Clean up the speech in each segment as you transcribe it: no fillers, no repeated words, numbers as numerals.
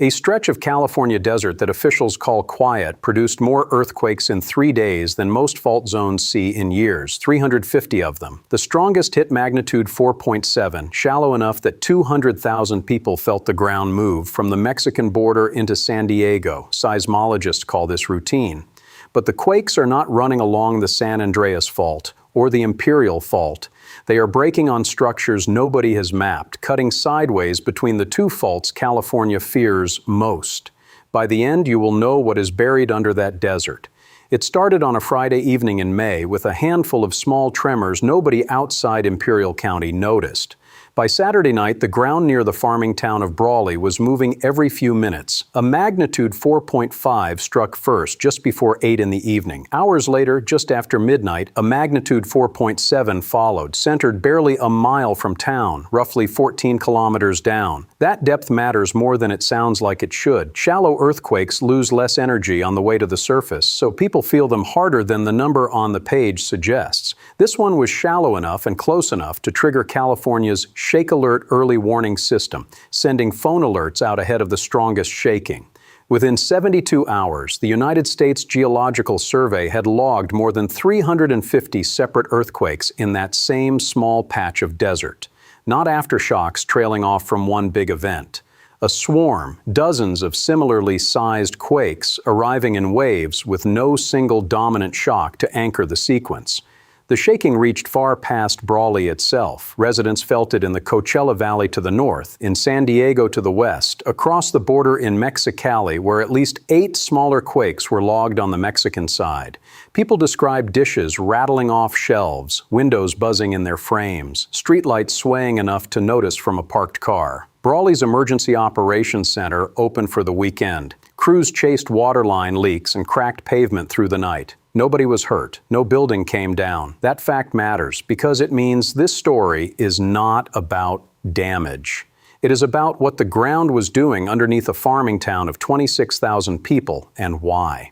A stretch of California desert that officials call quiet produced more earthquakes in 3 days than most fault zones see in years, 350 of them. The strongest hit magnitude 4.7, shallow enough that 200,000 people felt the ground move from the Mexican border into San Diego. Seismologists call this routine. But the quakes are not running along the San Andreas Fault or the Imperial Fault. They are breaking on structures nobody has mapped, cutting sideways between the two faults California fears most. By the end, you will know what is buried under that desert. It started on a Friday evening in May with a handful of small tremors nobody outside Imperial County noticed. By Saturday night, the ground near the farming town of Brawley was moving every few minutes. A magnitude 4.5 struck first, just before 8 in the evening. Hours later, just after midnight, a magnitude 4.7 followed, centered barely a mile from town, roughly 14 kilometers down. That depth matters more than it sounds like it should. Shallow earthquakes lose less energy on the way to the surface, so people feel them harder than the number on the page suggests. This one was shallow enough and close enough to trigger California's Shake Alert early warning system, sending phone alerts out ahead of the strongest shaking. Within 72 hours, the United States Geological Survey had logged more than 350 separate earthquakes in that same small patch of desert. Not aftershocks trailing off from one big event. A swarm, dozens of similarly sized quakes arriving in waves with no single dominant shock to anchor the sequence. The shaking reached far past Brawley itself. Residents felt it in the Coachella Valley to the north, in San Diego to the west, across the border in Mexicali, where at least 8 smaller quakes were logged on the Mexican side. People described dishes rattling off shelves, windows buzzing in their frames, streetlights swaying enough to notice from a parked car. Brawley's Emergency Operations Center opened for the weekend. Crews chased waterline leaks and cracked pavement through the night. Nobody was hurt. No building came down. That fact matters because it means this story is not about damage. It is about what the ground was doing underneath a farming town of 26,000 people and why.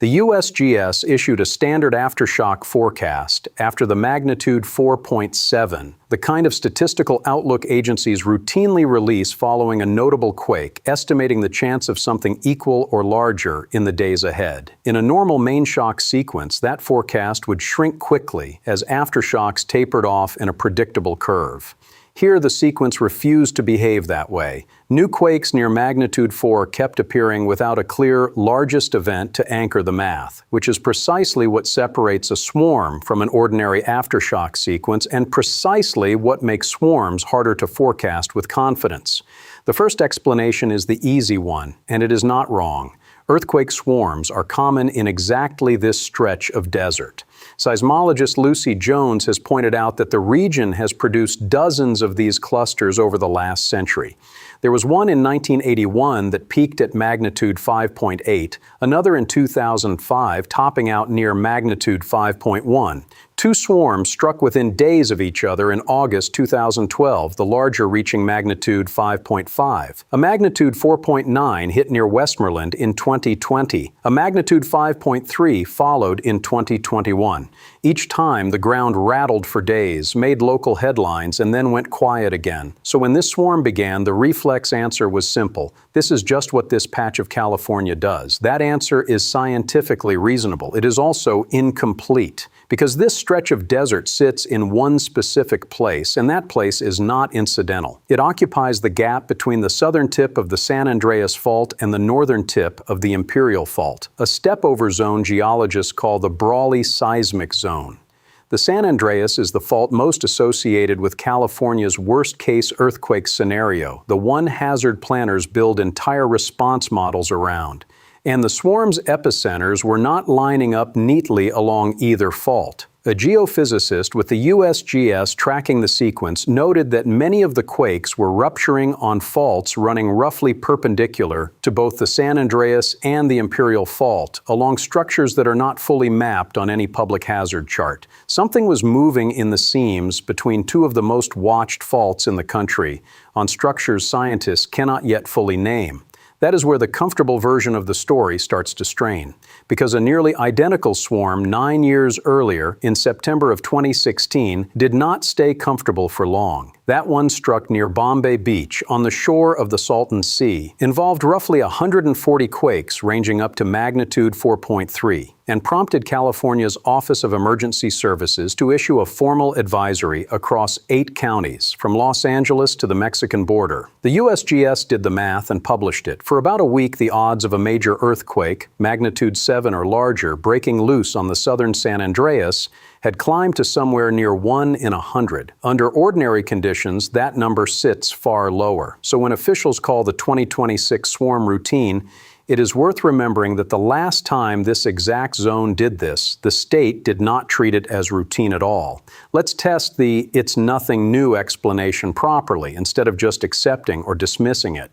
The USGS issued a standard aftershock forecast after the magnitude 4.7, the kind of statistical outlook agencies routinely release following a notable quake, estimating the chance of something equal or larger in the days ahead. In a normal main shock sequence, that forecast would shrink quickly as aftershocks tapered off in a predictable curve. Here, the sequence refused to behave that way. New quakes near magnitude 4 kept appearing without a clear largest event to anchor the math, which is precisely what separates a swarm from an ordinary aftershock sequence and precisely what makes swarms harder to forecast with confidence. The first explanation is the easy one, and it is not wrong. Earthquake swarms are common in exactly this stretch of desert. Seismologist Lucy Jones has pointed out that the region has produced dozens of these clusters over the last century. There was one in 1981 that peaked at magnitude 5.8, another in 2005 topping out near magnitude 5.1. 2 swarms struck within days of each other in August 2012, the larger reaching magnitude 5.5. A magnitude 4.9 hit near Westmoreland in 2020. A magnitude 5.3 followed in 2021. Each time, the ground rattled for days, made local headlines, and then went quiet again. So when this swarm began, the reflex answer was simple. This is just what this patch of California does. That answer is scientifically reasonable. It is also incomplete, because this stretch of desert sits in one specific place, and that place is not incidental. It occupies the gap between the southern tip of the San Andreas Fault and the northern tip of the Imperial Fault, a step-over zone geologists call the Brawley Seismic Zone. The San Andreas is the fault most associated with California's worst-case earthquake scenario, the one hazard planners build entire response models around. And the swarm's epicenters were not lining up neatly along either fault. A geophysicist with the USGS tracking the sequence noted that many of the quakes were rupturing on faults running roughly perpendicular to both the San Andreas and the Imperial Fault, along structures that are not fully mapped on any public hazard chart. Something was moving in the seams between 2 of the most watched faults in the country, on structures scientists cannot yet fully name. That is where the comfortable version of the story starts to strain, because a nearly identical swarm 9 years earlier, in September of 2016, did not stay comfortable for long. That one struck near Bombay Beach on the shore of the Salton Sea, involved roughly 140 quakes ranging up to magnitude 4.3, and prompted California's Office of Emergency Services to issue a formal advisory across 8 counties, from Los Angeles to the Mexican border. The USGS did the math and published it. For about a week, the odds of a major earthquake, magnitude 7 or larger, breaking loose on the southern San Andreas had climbed to somewhere near 1 in 100. Under ordinary conditions, that number sits far lower. So when officials call the 2026 swarm routine, it is worth remembering that the last time this exact zone did this, the state did not treat it as routine at all. Let's test the "it's nothing new" explanation properly, instead of just accepting or dismissing it.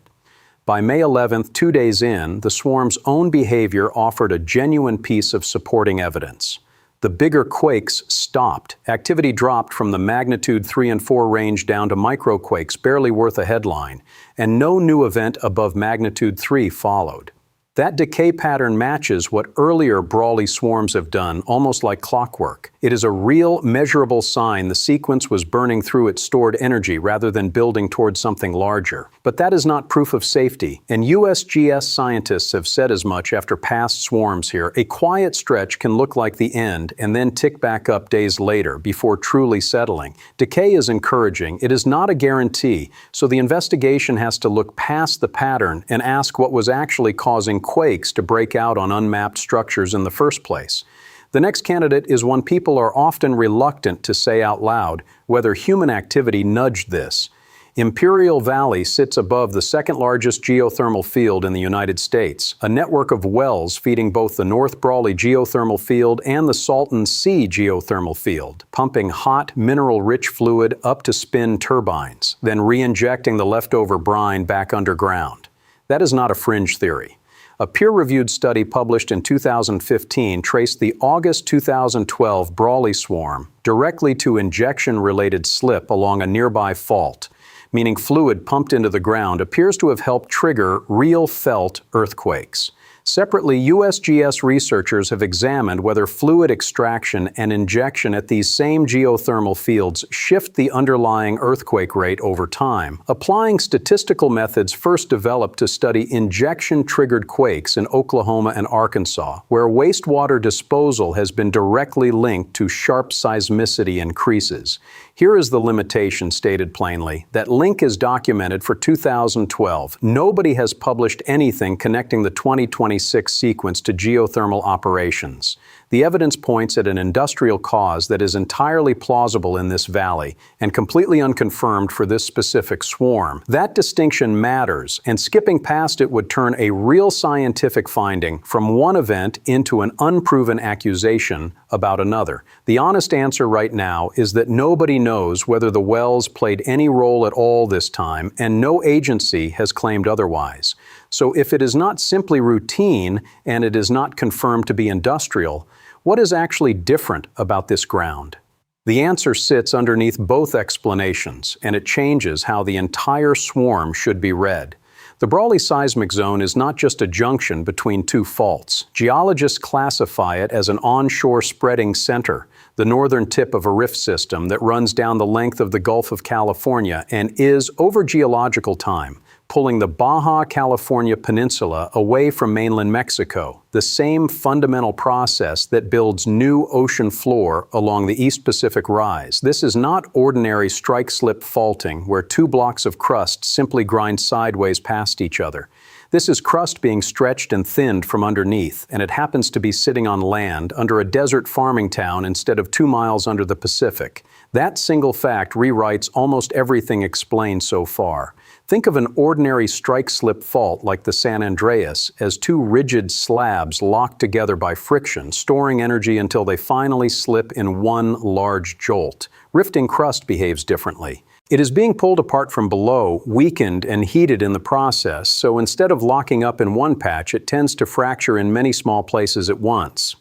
By May 11th, 2 days in, the swarm's own behavior offered a genuine piece of supporting evidence. The bigger quakes stopped. Activity dropped from the magnitude 3 and 4 range down to microquakes barely worth a headline, and no new event above magnitude 3 followed. That decay pattern matches what earlier brawly swarms have done, almost like clockwork. It is a real, measurable sign the sequence was burning through its stored energy rather than building towards something larger. But that is not proof of safety, and USGS scientists have said as much after past swarms here. A quiet stretch can look like the end and then tick back up days later before truly settling. Decay is encouraging. It is not a guarantee, so the investigation has to look past the pattern and ask what was actually causing quakes to break out on unmapped structures in the first place. The next candidate is one people are often reluctant to say out loud, whether human activity nudged this. Imperial Valley sits above the second largest geothermal field in the United States, a network of wells feeding both the North Brawley geothermal field and the Salton Sea geothermal field, pumping hot, mineral-rich fluid up to spin turbines, then re-injecting the leftover brine back underground. That is not a fringe theory. A peer-reviewed study published in 2015 traced the August 2012 Brawley swarm directly to injection-related slip along a nearby fault, meaning fluid pumped into the ground appears to have helped trigger real felt earthquakes. Separately, USGS researchers have examined whether fluid extraction and injection at these same geothermal fields shift the underlying earthquake rate over time, applying statistical methods first developed to study injection-triggered quakes in Oklahoma and Arkansas, where wastewater disposal has been directly linked to sharp seismicity increases. Here is the limitation stated plainly. That link is documented for 2012. Nobody has published anything connecting the 2026 sequence to geothermal operations. The evidence points at an industrial cause that is entirely plausible in this valley and completely unconfirmed for this specific swarm. That distinction matters, and skipping past it would turn a real scientific finding from one event into an unproven accusation about another. The honest answer right now is that nobody knows whether the wells played any role at all this time, and no agency has claimed otherwise. So if it is not simply routine and it is not confirmed to be industrial, what is actually different about this ground? The answer sits underneath both explanations, and it changes how the entire swarm should be read. The Brawley seismic zone is not just a junction between two faults. Geologists classify it as an onshore spreading center, the northern tip of a rift system that runs down the length of the Gulf of California and is, over geological time, pulling the Baja California Peninsula away from mainland Mexico, the same fundamental process that builds new ocean floor along the East Pacific Rise. This is not ordinary strike-slip faulting where two blocks of crust simply grind sideways past each other. This is crust being stretched and thinned from underneath, and it happens to be sitting on land under a desert farming town instead of 2 miles under the Pacific. That single fact rewrites almost everything explained so far. Think of an ordinary strike-slip fault like the San Andreas as two rigid slabs locked together by friction, storing energy until they finally slip in one large jolt. Rifting crust behaves differently. It is being pulled apart from below, weakened and heated in the process, so instead of locking up in one patch, it tends to fracture in many small places at once.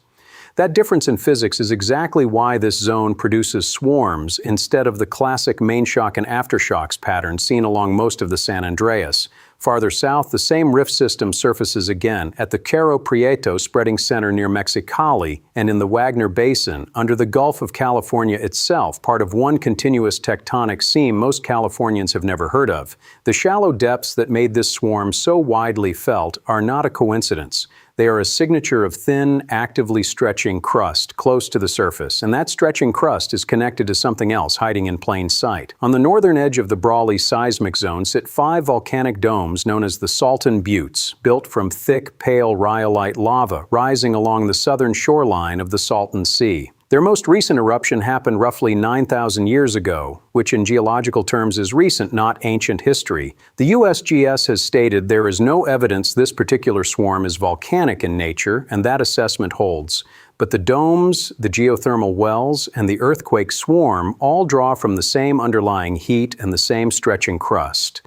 That difference in physics is exactly why this zone produces swarms instead of the classic main shock and aftershocks pattern seen along most of the San Andreas. Farther south, the same rift system surfaces again at the Cerro Prieto spreading center near Mexicali and in the Wagner Basin under the Gulf of California itself, part of one continuous tectonic seam most Californians have never heard of. The shallow depths that made this swarm so widely felt are not a coincidence. They are a signature of thin, actively stretching crust close to the surface, and that stretching crust is connected to something else hiding in plain sight. On the northern edge of the Brawley seismic zone sit 5 volcanic domes known as the Salton Buttes, built from thick, pale rhyolite lava rising along the southern shoreline of the Salton Sea. Their most recent eruption happened roughly 9,000 years ago, which in geological terms is recent, not ancient history. The USGS has stated there is no evidence this particular swarm is volcanic in nature, and that assessment holds. But the domes, the geothermal wells, and the earthquake swarm all draw from the same underlying heat and the same stretching crust.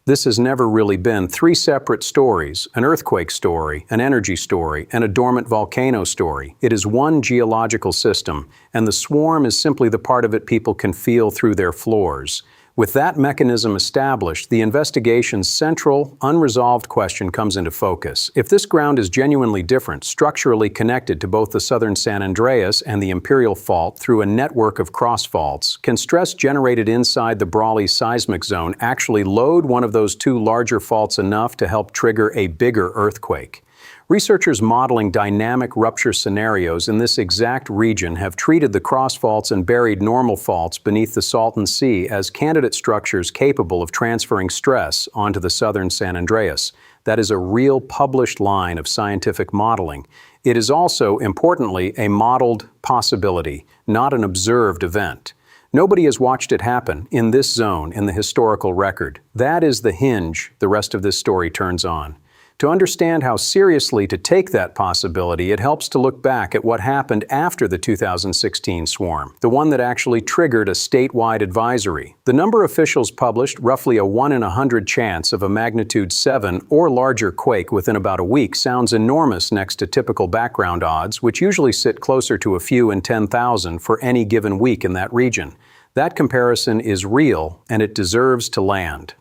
This has never really been 3 separate stories, an earthquake story, an energy story, and a dormant volcano story. It is one geological system, and the swarm is simply the part of it people can feel through their floors. With that mechanism established, the investigation's central, unresolved question comes into focus. If this ground is genuinely different, structurally connected to both the southern San Andreas and the Imperial Fault through a network of cross faults, can stress generated inside the Brawley seismic zone actually load one of those 2 larger faults enough to help trigger a bigger earthquake? Researchers modeling dynamic rupture scenarios in this exact region have treated the cross faults and buried normal faults beneath the Salton Sea as candidate structures capable of transferring stress onto the southern San Andreas. That is a real published line of scientific modeling. It is also, importantly, a modeled possibility, not an observed event. Nobody has watched it happen in this zone in the historical record. That is the hinge the rest of this story turns on. To understand how seriously to take that possibility, it helps to look back at what happened after the 2016 swarm, the one that actually triggered a statewide advisory. The number of officials published, roughly a 1 in 100 chance of a magnitude 7 or larger quake within about a week, sounds enormous next to typical background odds, which usually sit closer to a few in 10,000 for any given week in that region. That comparison is real, and it deserves to land.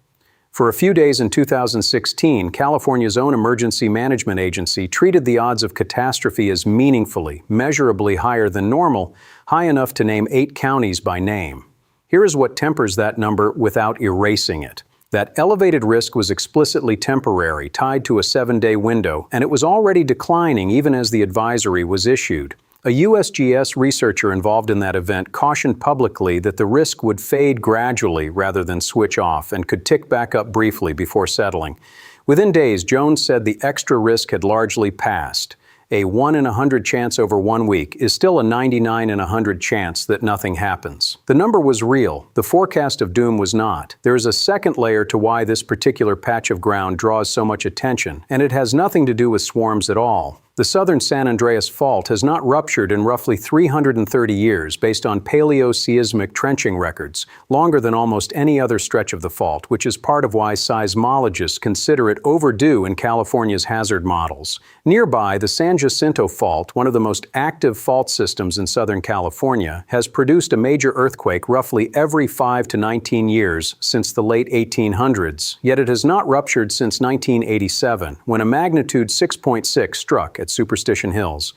For a few days in 2016, California's own emergency management agency treated the odds of catastrophe as meaningfully, measurably higher than normal, high enough to name 8 counties by name. Here is what tempers that number without erasing it. That elevated risk was explicitly temporary, tied to a 7-day window, and it was already declining even as the advisory was issued. A USGS researcher involved in that event cautioned publicly that the risk would fade gradually rather than switch off and could tick back up briefly before settling. Within days, Jones said the extra risk had largely passed. A 1 in 100 chance over 1 week is still a 99 in 100 chance that nothing happens. The number was real. The forecast of doom was not. There is a second layer to why this particular patch of ground draws so much attention, and it has nothing to do with swarms at all. The southern San Andreas Fault has not ruptured in roughly 330 years based on paleoseismic trenching records, longer than almost any other stretch of the fault, which is part of why seismologists consider it overdue in California's hazard models. Nearby, the San Jacinto Fault, one of the most active fault systems in Southern California, has produced a major earthquake roughly every 5 to 19 years since the late 1800s, yet it has not ruptured since 1987, when a magnitude 6.6 struck at Superstition Hills.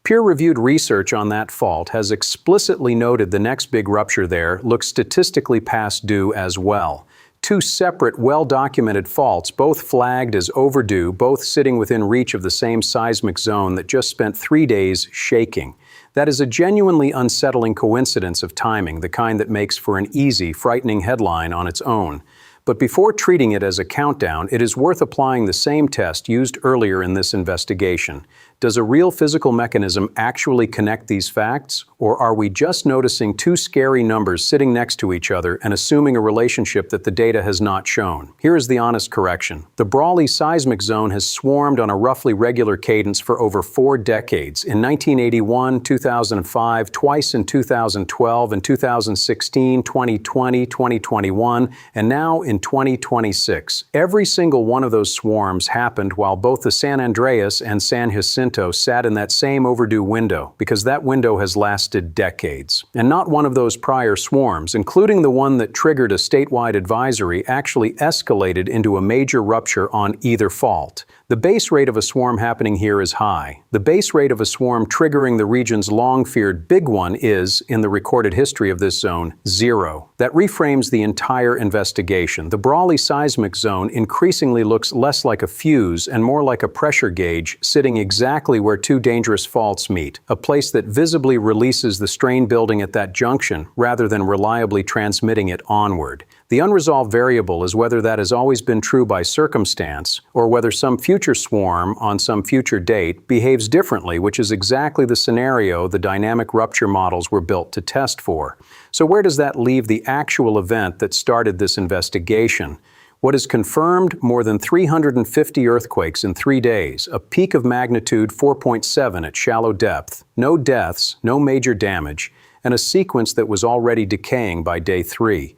Peer-reviewed research on that fault has explicitly noted the next big rupture there looks statistically past due as well. 2 separate, well-documented faults, both flagged as overdue, both sitting within reach of the same seismic zone that just spent 3 days shaking. That is a genuinely unsettling coincidence of timing, the kind that makes for an easy, frightening headline on its own. But before treating it as a countdown, it is worth applying the same test used earlier in this investigation. Does a real physical mechanism actually connect these facts, or are we just noticing 2 scary numbers sitting next to each other and assuming a relationship that the data has not shown? Here is the honest correction. The Brawley seismic zone has swarmed on a roughly regular cadence for over 4 decades. In 1981, 2005, twice in 2012, and 2016, 2020, 2021, and now in 2026. Every single one of those swarms happened while both the San Andreas and San Jacinto Jacinto sat in that same overdue window, because that window has lasted decades. And not one of those prior swarms, including the one that triggered a statewide advisory, actually escalated into a major rupture on either fault. The base rate of a swarm happening here is high. The base rate of a swarm triggering the region's long-feared big one is, in the recorded history of this zone, 0. That reframes the entire investigation. The Brawley seismic zone increasingly looks less like a fuse and more like a pressure gauge sitting exactly where two dangerous faults meet, a place that visibly releases the strain building at that junction rather than reliably transmitting it onward. The unresolved variable is whether that has always been true by circumstance, or whether some future swarm on some future date behaves differently, which is exactly the scenario the dynamic rupture models were built to test for. So where does that leave the actual event that started this investigation? What is confirmed? More than 350 earthquakes in 3 days, a peak of magnitude 4.7 at shallow depth, no deaths, no major damage, and a sequence that was already decaying by day 3.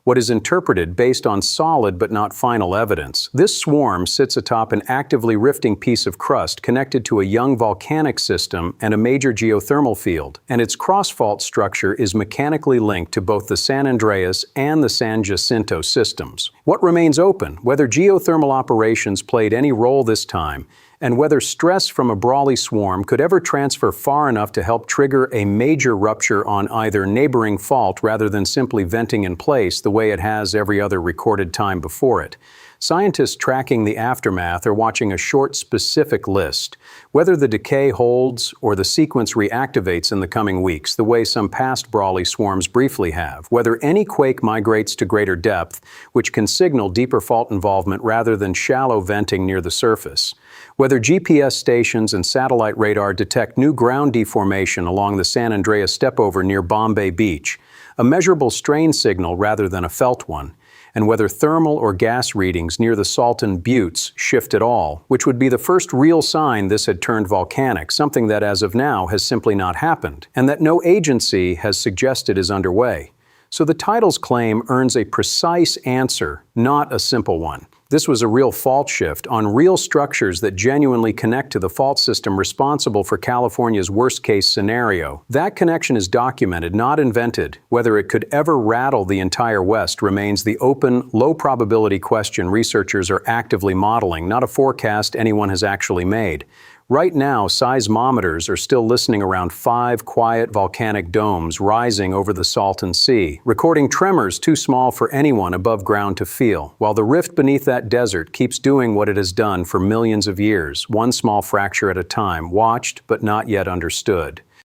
What is interpreted based on solid but not final evidence. This swarm sits atop an actively rifting piece of crust connected to a young volcanic system and a major geothermal field, and its cross-fault structure is mechanically linked to both the San Andreas and the San Jacinto systems. What remains open, whether geothermal operations played any role this time, and whether stress from a Brawley swarm could ever transfer far enough to help trigger a major rupture on either neighboring fault rather than simply venting in place the way it has every other recorded time before it. Scientists tracking the aftermath are watching a short, specific list. Whether the decay holds or the sequence reactivates in the coming weeks, the way some past Brawley swarms briefly have. Whether any quake migrates to greater depth, which can signal deeper fault involvement rather than shallow venting near the surface. Whether GPS stations and satellite radar detect new ground deformation along the San Andreas stepover near Bombay Beach, a measurable strain signal rather than a felt one, and whether thermal or gas readings near the Salton Buttes shift at all, which would be the first real sign this had turned volcanic, something that as of now has simply not happened, and that no agency has suggested is underway. So the title's claim earns a precise answer, not a simple one. This was a real fault shift on real structures that genuinely connect to the fault system responsible for California's worst-case scenario. That connection is documented, not invented. Whether it could ever rattle the entire West remains the open, low-probability question researchers are actively modeling, not a forecast anyone has actually made. Right now, seismometers are still listening around 5 quiet volcanic domes rising over the Salton Sea, recording tremors too small for anyone above ground to feel, while the rift beneath that desert keeps doing what it has done for millions of years, one small fracture at a time, watched but not yet understood.